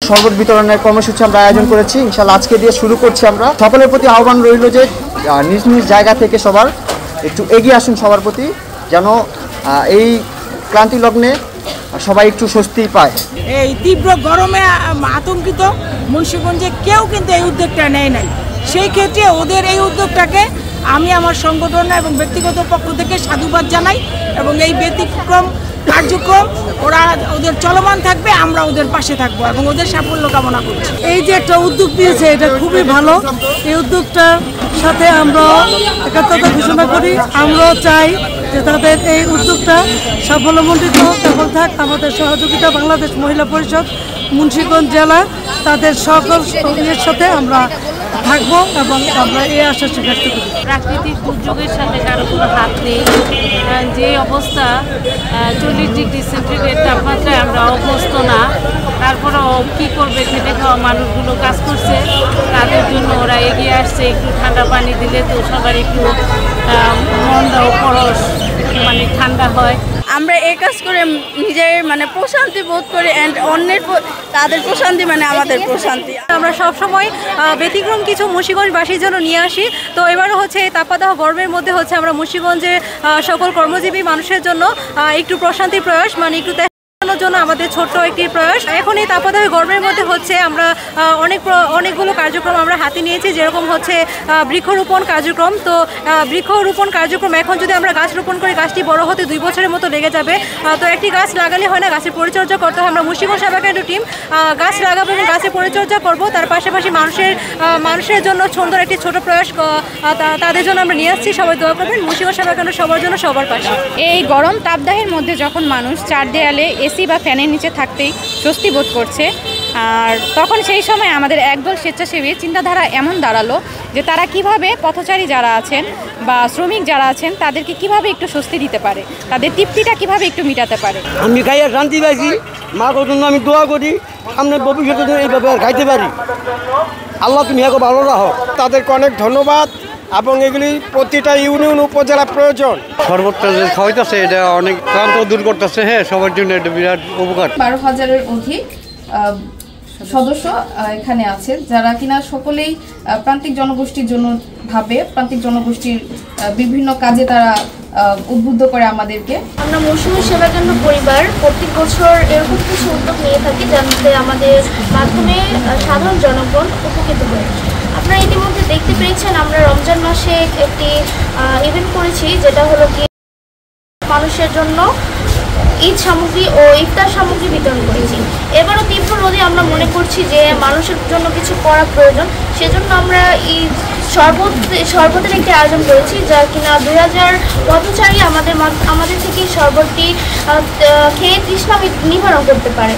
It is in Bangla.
শরবত বিতরণের কর্মসূচি আমরা আয়োজন করেছি। ইনশাআল্লাহ আজকে দিয়ে শুরু করছি আমরা। সকলের প্রতি আহ্বান রইল যে নিজ নিজ জায়গা থেকে সবার একটু এগিয়ে আসুন, সবার প্রতি যেন এই ক্লান্তি লগ্নে সবাই একটু স্বস্তি পায়। এই তীব্র গরমে আতঙ্কিত মুন্সিগঞ্জে কেউ কিন্তু এই উদ্যোগটা নেয় নাই। সেই ক্ষেত্রে ওদের এই উদ্যোগটাকে আমি আমার সংগঠন এবং ব্যক্তিগত পক্ষ থেকে সাধুবাদ জানাই এবং এই ব্যতিক্রম কার্যক্রম ওদের চলমান থাকবে, আমরা ওদের পাশে থাকবো এবং ওদের সাফল্য কামনা করছি। এই যে একটা উদ্যোগ নিয়েছে এটা খুবই ভালো। এই উদ্যোগটার সাথে আমরা একাত্মতা ঘোষণা করি। আমরাও চাই যে তাদের এই উদ্যোগটা সাফল্যমণ্ডিত সফল থাক। আমাদের সহযোগিতা বাংলাদেশ মহিলা পরিষদ মুন্সিগঞ্জ জেলা তাদের সকল সঙ্গীর সাথে আমরা থাকবো এবং আমরা এই আশা ব্যক্ত করি। প্রাকৃতিক দুর্যোগের সাথে কারো কোনো হাত নেই। যে অবস্থা 40 ডিগ্রি সেন্টিগ্রেড তাপমাত্রায় আমরা অভ্যস্ত না, তারপরেও কী করবে, খেটে খাওয়া মানুষগুলো কাজ করছে, তাদের জন্য ওরা এগিয়ে আসছে। একটু ঠান্ডা পানি দিলে তো সবার একটু মনটাও পরশ মানে ঠান্ডা হয়। আমরা এই কাজ করে নিজের মানে প্রশান্তি বোধ করি অ্যান্ড অন্যের তাদের প্রশান্তি মানে আমাদের প্রশান্তি। আমরা সবসময় ব্যতিক্রম কিছু মুন্সিগঞ্জবাসীর জন্য নিয়ে আসি। তো এবারও হচ্ছে এই তাপদাহ গরমের মধ্যে হচ্ছে আমরা মুন্সিগঞ্জের সকল কর্মজীবী মানুষের জন্য একটু প্রশান্তির প্রয়াস মানে একটু জন্য আমাদের ছোট্ট একটি প্রয়াস। এখন এই তাপদাহ গরমের মধ্যে হচ্ছে আমরা অনেকগুলো কার্যক্রম আমরা হাতে নিয়েছি, যেরকম হচ্ছে বৃক্ষরোপণ কার্যক্রম। তো বৃক্ষরোপণ কার্যক্রম এখন যদি আমরা গাছ রোপণ করি, গাছটি বড় হতে 2 বছরের মতো লেগে যাবে। তো একটি গাছ লাগালে হয় না, গাছের পরিচর্যা করতে হয়। আমরা মুন্সিগঞ্জ সেবা কেন্দ্র টিম গাছ লাগাবো এবং গাছের পরিচর্যা করব। তার পাশাপাশি মানুষের জন্য সুন্দর একটি ছোট প্রয়াস তাদের জন্য আমরা নিয়ে আসছি। সবাই দোয়া করবেন। মুন্সিগঞ্জ সেবা কেন্দ্র সবার জন্য সবার পাশে। এই গরম তাপদাহের মধ্যে যখন মানুষ 4 দেয়ালে এসি বা ফ্যানের নিচে থাকতেই স্বস্তি বোধ করছে, আর তখন সেই সময় আমাদের একদল স্বেচ্ছাসেবী চিন্তাধারা এমন দাঁড়ালো যে তারা কিভাবে পথচারী যারা আছেন বা শ্রমিক যারা আছেন তাদেরকে কিভাবে একটু স্বস্তি দিতে পারে, তাদের তৃপ্তিটা কিভাবে একটু মিটাতে পারে। আমি খাইয়া শান্তি পাইছি, মা জন্য আমি দোয়া করি সামনে ভবিষ্যতে এইভাবে খাইতে পারি। আল্লাহ তুমি এখন ভালো রাখো। তাদেরকে অনেক ধন্যবাদ এবং এগুলি প্রতিটা ইউনিয়ন উপজেলা প্রয়োজন। সর্বত্র যে খাওয়াইতেছে এটা অনেক ক্লান্ত দূর করতেছে। হ্যাঁ, সবার জন্য এটা বিরাট উপকার। 12,000-এর অধিক সদস্য এখানে আছে, যারা কিনা সকলেই প্রান্তিক জনগোষ্ঠীর জন্য ভাবে, প্রান্তিক জনগোষ্ঠীর বিভিন্ন কাজে তারা উদ্বুদ্ধ করে আমাদেরকে। আমরা মুন্সিগঞ্জ সেবা কেন্দ্র পরিবার প্রত্যেক বছর এরকম কিছু উদ্যোগ নিয়ে থাকি, যাতে আমাদের মাধ্যমে সাধারণ জনগণ উপকৃত হয়। আপনারা ইতিমধ্যে দেখতে পেয়েছেন আমরা রমজান মাসে একটি ইভেন্ট করেছি, যেটা হলো কি মানুষের জন্য ঈদ সামগ্রী ও ইফতার সামগ্রী বিতরণ করেছি। এবারও তীব্র রোদে আমরা মনে করছি যে মানুষের জন্য কিছু করা প্রয়োজন, সেজন্য আমরা এই শরবতের একটি আয়োজন করেছি, যা কিনা 2000 পথচারী আমাদের থেকে শরবতটি খেয়ে তৃষ্ণা নিবারণ করতে পারে।